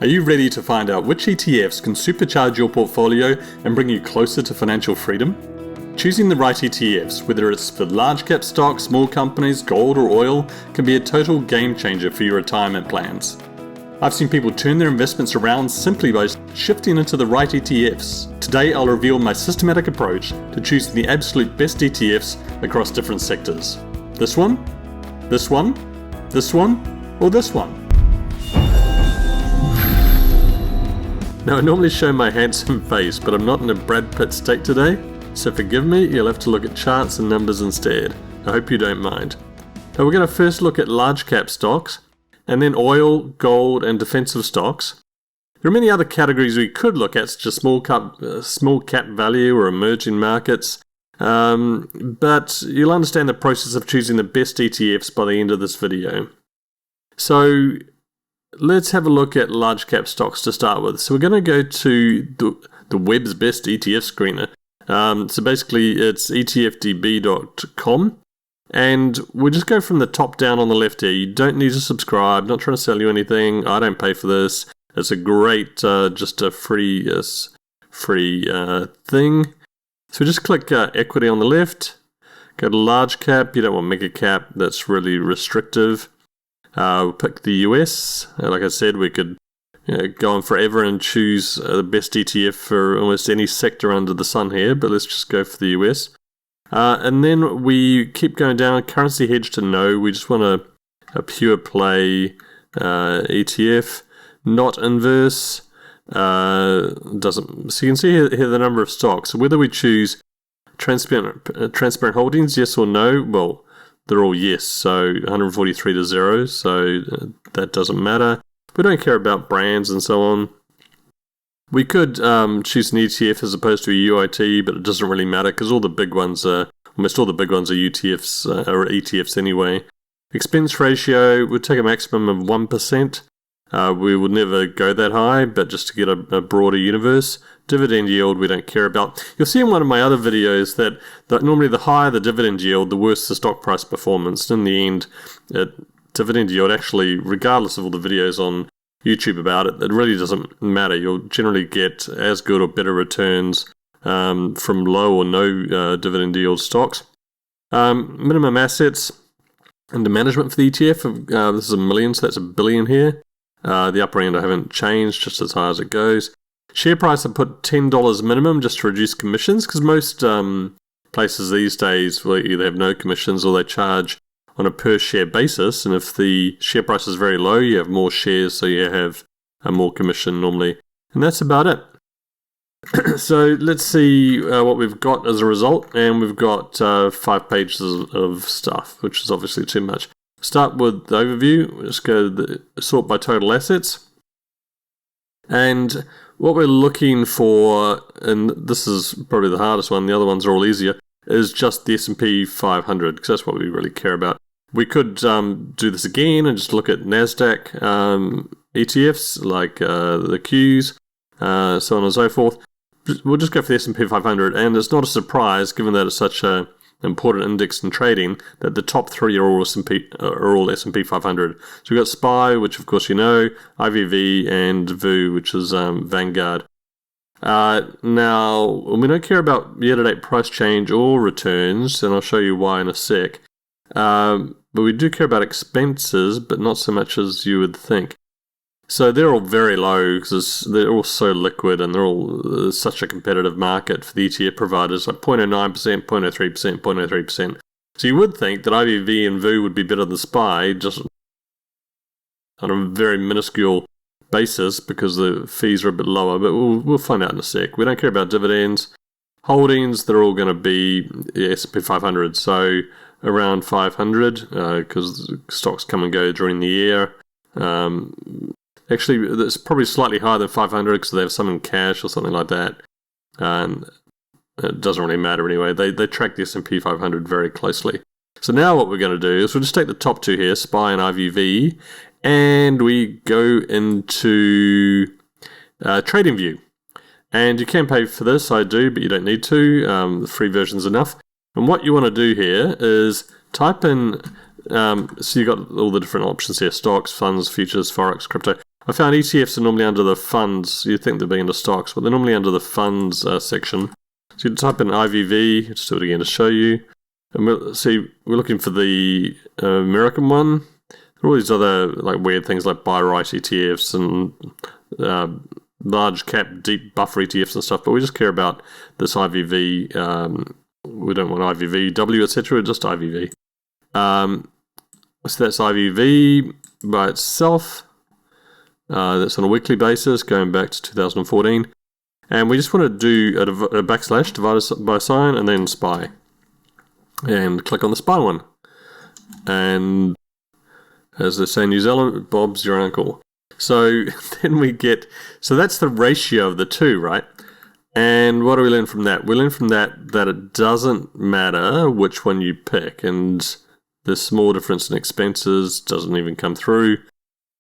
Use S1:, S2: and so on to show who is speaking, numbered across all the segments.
S1: Are you ready to find out which ETFs can supercharge your portfolio and bring you closer to financial freedom? Choosing the right ETFs, whether it's for large cap stocks, small companies, gold or oil, can be a total game changer for your retirement plans. I've seen people turn their investments around simply by shifting into the right ETFs. Today I'll reveal my systematic approach to choosing the absolute best ETFs across different sectors. This one, this one, this one, or this one. Now I normally show my handsome face, but I'm not in a Brad Pitt state today, so forgive me, you'll have to look at charts and numbers instead. I hope you don't mind. Now we're going to first look at large cap stocks, and then oil, gold and defensive stocks. There are many other categories we could look at, such as small cap value or emerging markets, but you'll understand the process of choosing the best ETFs by the end of this video. So let's have a look at large cap stocks to start with. So we're going to go to the web's best ETF screener. So basically it's etfdb.com, and we'll just go from the top down on the left here. You don't need to subscribe, not trying to sell you anything. I don't pay for this. It's a great, just a free thing. So just click equity on the left, go to large cap. You don't want mega cap, that's really restrictive. We'll pick the US. Like I said, we could go on forever and choose the best ETF for almost any sector under the sun here, but let's just go for the US. And then we keep going down, currency hedge to no. We just want a pure play ETF, not inverse. Doesn't. So you can see here the number of stocks. So whether we choose transparent holdings, yes or no, well, they're all yes, so 143 to 0, so that doesn't matter. We don't care about brands and so on. We could choose an ETF as opposed to a UIT, but it doesn't really matter because almost all the big ones are UTFs or ETFs anyway. Expense ratio, we'd take a maximum of 1%. We would never go that high, but just to get a broader universe. Dividend yield we don't care about. You'll see in one of my other videos that normally the higher the dividend yield, the worse the stock price performance. In the end, dividend yield actually, regardless of all the videos on YouTube about it, it really doesn't matter. You'll generally get as good or better returns from low or no dividend yield stocks. Minimum assets under management for the ETF, this is $1 million, so that's $1 billion here. The upper end I haven't changed, just as high as it goes. Share price I put $10 minimum just to reduce commissions, because most places these days will either have no commissions or they charge on a per share basis, and if the share price is very low, you have more shares, so you have a more commission normally. And that's about it. So let's see what we've got as a result, and we've got 5 pages of stuff, which is obviously too much. Start with the overview. We'll just go to the sort by total assets. And what we're looking for, and this is probably the hardest one, the other ones are all easier, is just the S&P 500, because that's what we really care about. We could do this again and just look at NASDAQ ETFs, like the Qs, so on and so forth. We'll just go for the S&P 500, and it's not a surprise, given that it's such an important index in trading, that the top 3 are all S&P 500. So we've got SPY, which of course you know, IVV, and VU, which is Vanguard. Now, we don't care about year-to-date price change or returns, and I'll show you why in a sec. But we do care about expenses, but not so much as you would think. So they're all very low because they're all so liquid, and they're all such a competitive market for the ETF providers, like 0.09%, 0.03%, 0.03%. So you would think that IVV and VU would be better than SPY, just on a very minuscule basis because the fees are a bit lower, but we'll find out in a sec. We don't care about dividends. Holdings, they're all going to be the S&P 500, so around 500 because stocks come and go during the year. Actually, it's probably slightly higher than 500 because they have some in cash or something like that. And it doesn't really matter anyway. They track the S&P 500 very closely. So now what we're going to do is we'll just take the top 2 here, SPY and IVV, and we go into TradingView. And you can pay for this, I do, but you don't need to. The free version's enough. And what you want to do here is type in, so you've got all the different options here, stocks, funds, futures, forex, crypto. I found ETFs are normally under the funds. You'd think they'd be under stocks, but they're normally under the funds section. So you type in IVV, just do it again to show you. And we're looking for the American one. There are all these other like weird things like buy right ETFs and large cap deep buffer ETFs and stuff, but we just care about this IVV. We don't want IVVW, etc. Just IVV. So that's IVV by itself. That's on a weekly basis, going back to 2014. And we just want to do a backslash, divided by sign, and then SPY. And click on the SPY one. And as they say in New Zealand, Bob's your uncle. So then we get, so that's the ratio of the two, right? And what do we learn from that? We learn from that it doesn't matter which one you pick, and the small difference in expenses doesn't even come through.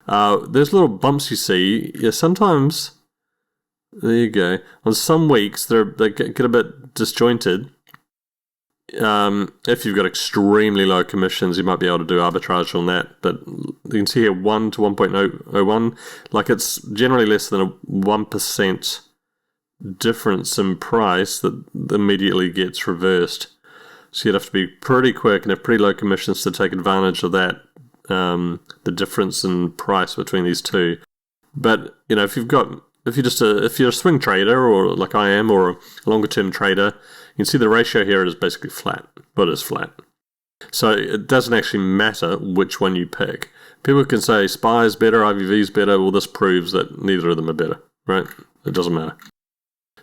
S1: There's little bumps you see. Yeah, sometimes, there you go. On some weeks, they get a bit disjointed. If you've got extremely low commissions, you might be able to do arbitrage on that. But you can see here 1 to 1.001, like it's generally less than a 1% difference in price that immediately gets reversed. So you'd have to be pretty quick and have pretty low commissions to take advantage of that, the difference in price between these two. But you know, if you're a swing trader, or like I am, or a longer term trader, you can see the ratio here is basically flat, but it's flat. So it doesn't actually matter which one you pick. People can say SPY is better, IVV is better. Well, this proves that neither of them are better, right? It doesn't matter.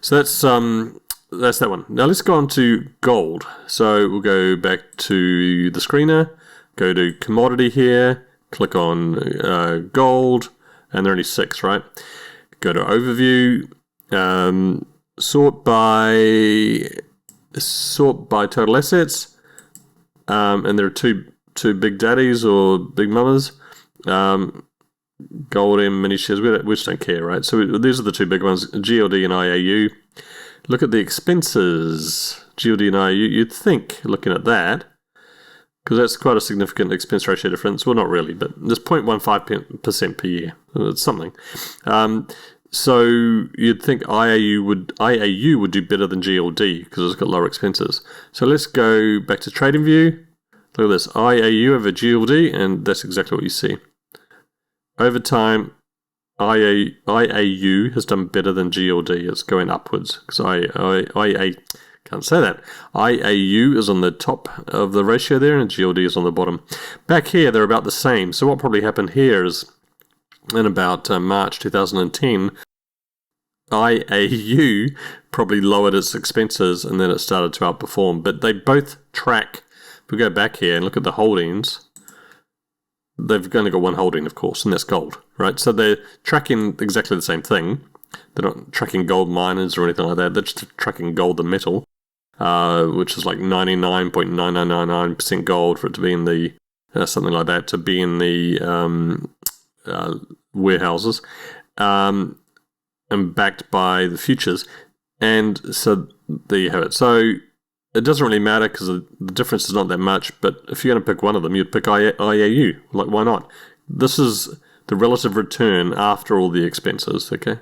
S1: So that's that one. Now let's go on to gold. So we'll go back to the screener, go to commodity here, click on gold, and there are only 6, right? Go to overview, sort by total assets, and there are two big daddies or big mamas, gold and mini shares. We just don't care, right? So these are the two big ones, GLD and IAU. Look at the expenses, GLD and IAU. You'd think, looking at that, because that's quite a significant expense ratio difference. Well, not really, but there's 0.15% per year. It's something. So you'd think IAU would do better than GLD because it's got lower expenses. So let's go back to Trading View. Look at this, IAU over GLD, and that's exactly what you see. Over time, IAU has done better than GLD. It's going upwards because can't say that. IAU is on the top of the ratio there, and GLD is on the bottom. Back here, they're about the same. So what probably happened here is, in about March 2010, IAU probably lowered its expenses and then it started to outperform. But they both track. If we go back here and look at the holdings, they've only got one holding, of course, and that's gold, right? So they're tracking exactly the same thing. They're not tracking gold miners or anything like that. They're just tracking gold, the metal, which is like 99.9999% gold for it to be in the, something like that, to be in the warehouses, and backed by the futures. And so there you have it. So it doesn't really matter because the difference is not that much, but if you're going to pick one of them, you'd pick IAU. Like, why not? This is the relative return after all the expenses, okay?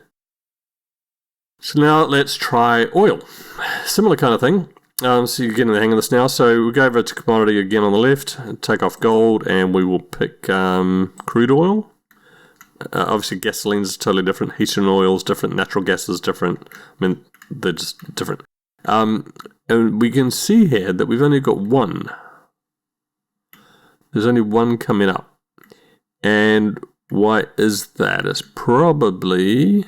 S1: So now let's try oil. Similar kind of thing. So you're getting the hang of this now. So we'll go over to commodity again on the left, take off gold, and we will pick crude oil. Obviously, gasoline is totally different. Heating oil is different. Natural gas is different. I mean, they're just different. And we can see here that we've only got one. There's only one coming up. And why is that? It's probably...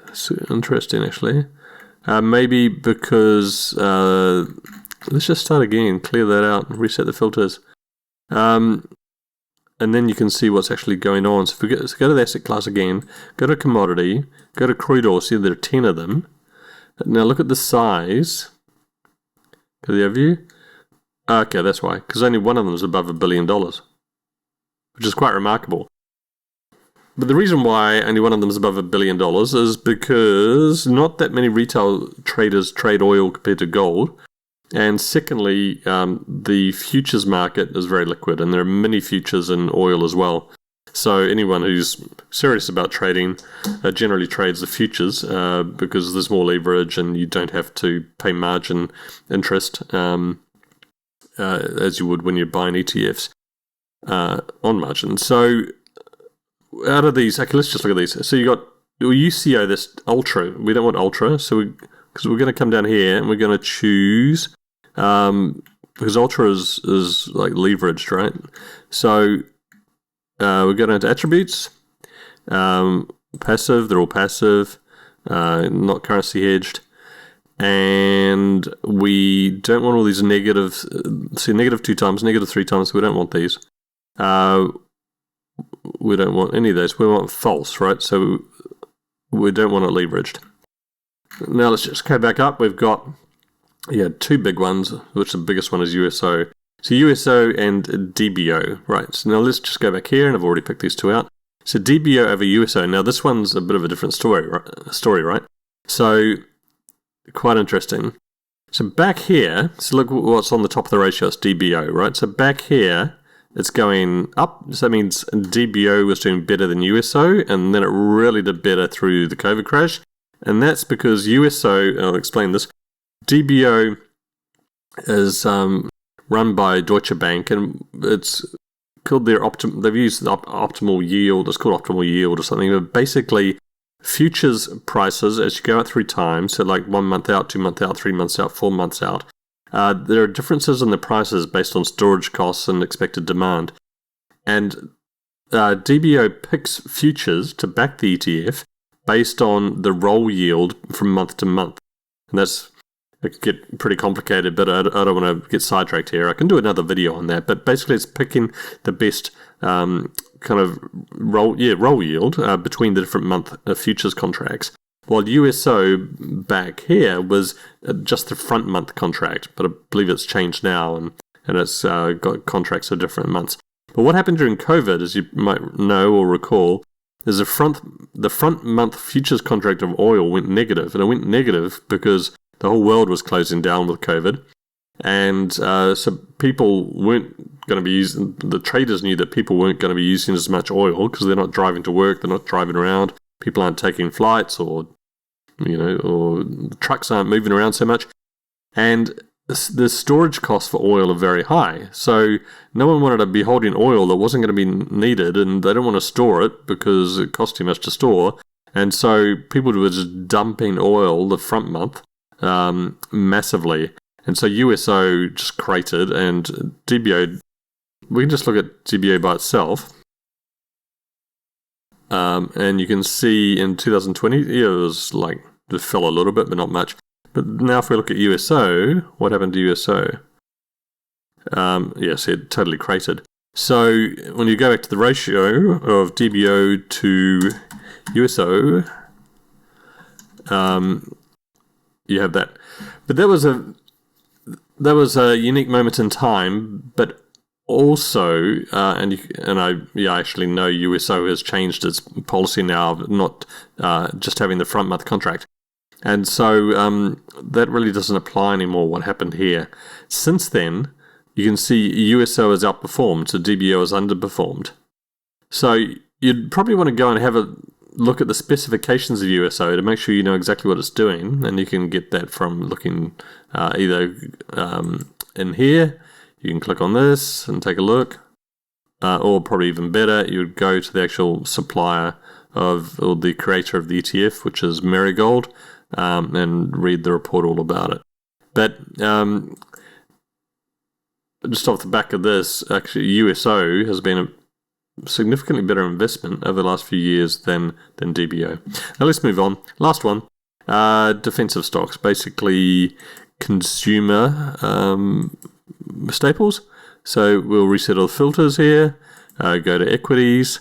S1: It's interesting, actually. Maybe because... let's just start again. Clear that out and reset the filters. And then you can see what's actually going on. So go to the asset class again, go to commodity, go to crude oil, see there are 10 of them. Now look at the size. Go to the overview. Okay, that's why, because only one of them is above $1 billion, which is quite remarkable. But the reason why only one of them is above $1 billion is because not that many retail traders trade oil compared to gold. And secondly, the futures market is very liquid, and there are many futures in oil as well. So anyone who's serious about trading generally trades the futures because there's more leverage and you don't have to pay margin interest as you would when you're buying ETFs on margin. So out of these, okay, let's just look at these. So you got UCO, this Ultra. We don't want Ultra, so because we're going to come down here and we're going to choose because Ultra is like leveraged, right? So we're going into attributes, passive. They're all passive, not currency hedged, and we don't want all these negatives. See, negative 2 times, negative 3 times. We don't want these. We don't want any of those. We want false, right? So we don't want it leveraged. Now let's just go back up. We've got 2 big ones, which the biggest one is USO. So USO and DBO, right? So now let's just go back here, and I've already picked these 2 out. So DBO over USO. Now this one's a bit of a different story, right? So quite interesting. So back here, so look what's on the top of the ratio. It's DBO, right? So back here, it's going up. So that means DBO was doing better than USO, and then it really did better through the COVID crash. And that's because USO, and I'll explain this, DBO is run by Deutsche Bank, and it's called they've used the optimal yield. It's called optimal yield or something. But basically, futures prices as you go out through time, so like 1 month out, 2 months out, 3 months out, 4 months out, there are differences in the prices based on storage costs and expected demand. And DBO picks futures to back the ETF based on the roll yield from month to month. And it could get pretty complicated, but I don't want to get sidetracked here. I can do another video on that. But basically, it's picking the best kind of roll yield between the different month futures contracts. While USO back here was just the front month contract, but I believe it's changed now, and it's got contracts for different months. But what happened during COVID, as you might know or recall, is the front month futures contract of oil went negative, and it went negative because the whole world was closing down with COVID, and so people weren't going to be using. The traders knew that people weren't going to be using as much oil because they're not driving to work, they're not driving around. People aren't taking flights, or the trucks aren't moving around so much, and the storage costs for oil are very high. So no one wanted to be holding oil that wasn't going to be needed, and they don't want to store it because it costs too much to store. And so people were just dumping oil the front month massively. And so USO just cratered, and DBO. We can just look at DBO by itself. And you can see in 2020, it was like, it fell a little bit, but not much. But now if we look at USO, what happened to USO? Yes, it totally cratered. So when you go back to the ratio of DBO to USO, you have that. But that was a unique moment in time, but also, I actually know USO has changed its policy now, not just having the front month contract. And so that really doesn't apply anymore, what happened here. Since then, you can see USO has outperformed, so DBO has underperformed. So you'd probably want to go and have a look at the specifications of USO to make sure you know exactly what it's doing, and you can get that from looking either in here. You can click on this and take a look, or probably even better, you would go to the actual supplier or the creator of the ETF, which is Marigold, and read the report all about it. But just off the back of this, actually USO has been a significantly better investment over the last few years than DBO. Now let's move on. Last one, defensive stocks, basically consumer staples. So we'll reset all the filters here, go to equities.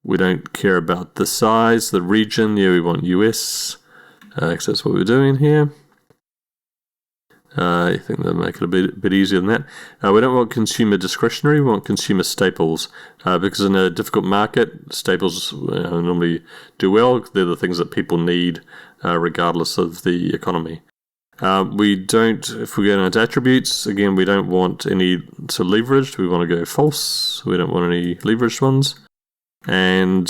S1: We don't care about the size, the region. Yeah, we want US, because that's what we're doing here. I think they'll make it a bit easier than that. We don't want consumer discretionary, we want consumer staples, because in a difficult market, staples normally do well. They're the things that people need regardless of the economy. We don't, if we go into attributes, again, we don't want any to leveraged. We want to go false. We don't want any leveraged ones. And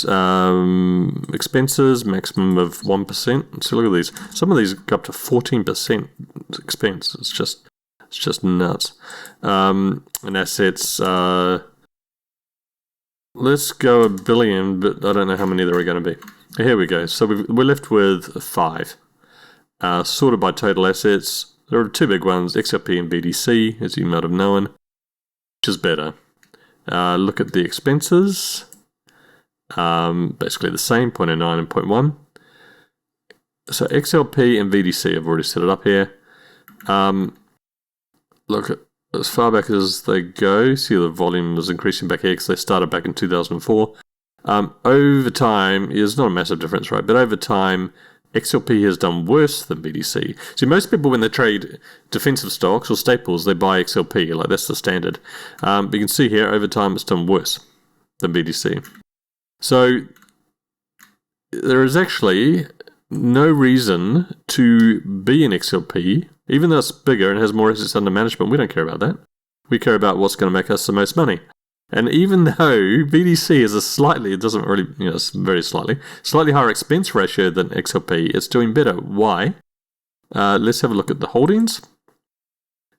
S1: expenses, maximum of 1%. So look at these. Some of these go up to 14% expense. It's just nuts. And assets, let's go 1 billion, but I don't know how many there are going to be. Here we go. So we're left with 5. Sorted by total assets. There are 2 big ones, XRP and BDC, as you might have known, which is better. Look at the expenses. Basically the same, 0.09 and 0.1. So XLP and VDC, I've already set it up here. Look at as far back as they go. See the volume is increasing back here because they started back in 2004. Over time, there's not a massive difference, right? But over time, XLP has done worse than BDC. See, most people, when they trade defensive stocks or staples, they buy XLP, like that's the standard. But you can see here, over time, it's done worse than BDC. So there is actually no reason to be in XLP, even though it's bigger and has more assets under management. We don't care about that. We care about what's going to make us the most money. And even though BDC is a slightly, it doesn't really, it's very slightly higher expense ratio than XLP, it's doing better. Why? Let's have a look at the holdings.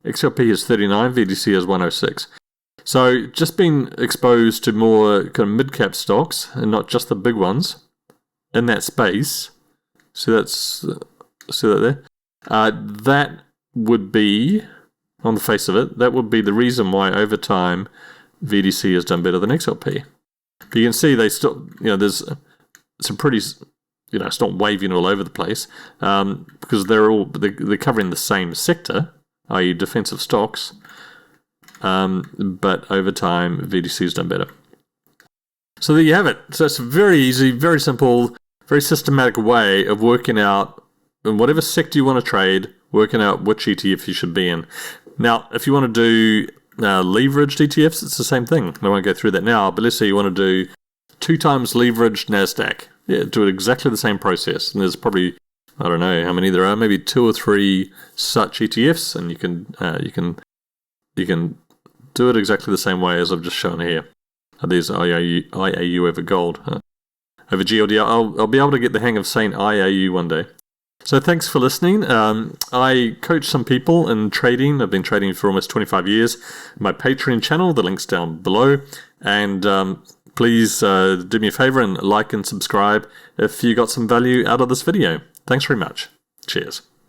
S1: XLP is 39, VDC is 106. So just being exposed to more kind of mid-cap stocks and not just the big ones in that space. See that there? That would be, on the face of it, that would be the reason why over time VDC has done better than XLP. But you can see they still, there's some pretty, it's not waving all over the place because they're covering the same sector, i.e. defensive stocks. But over time, VDC has done better. So there you have it. So it's a very easy, very simple, very systematic way of working out, in whatever sector you want to trade, working out which ETF you should be in. Now, if you want to do leveraged ETFs, it's the same thing. I won't go through that now, but let's say you want to do 2 times leveraged NASDAQ. Yeah, do it exactly the same process. And there's probably, I don't know how many there are, maybe 2 or 3 such ETFs, and you can do it exactly the same way as I've just shown here. There's IAU over gold. Over GLD, I'll be able to get the hang of saying IAU one day. So thanks for listening. I coach some people in trading. I've been trading for almost 25 years. My Patreon channel, the link's down below. And please do me a favor and like and subscribe if you got some value out of this video. Thanks very much. Cheers.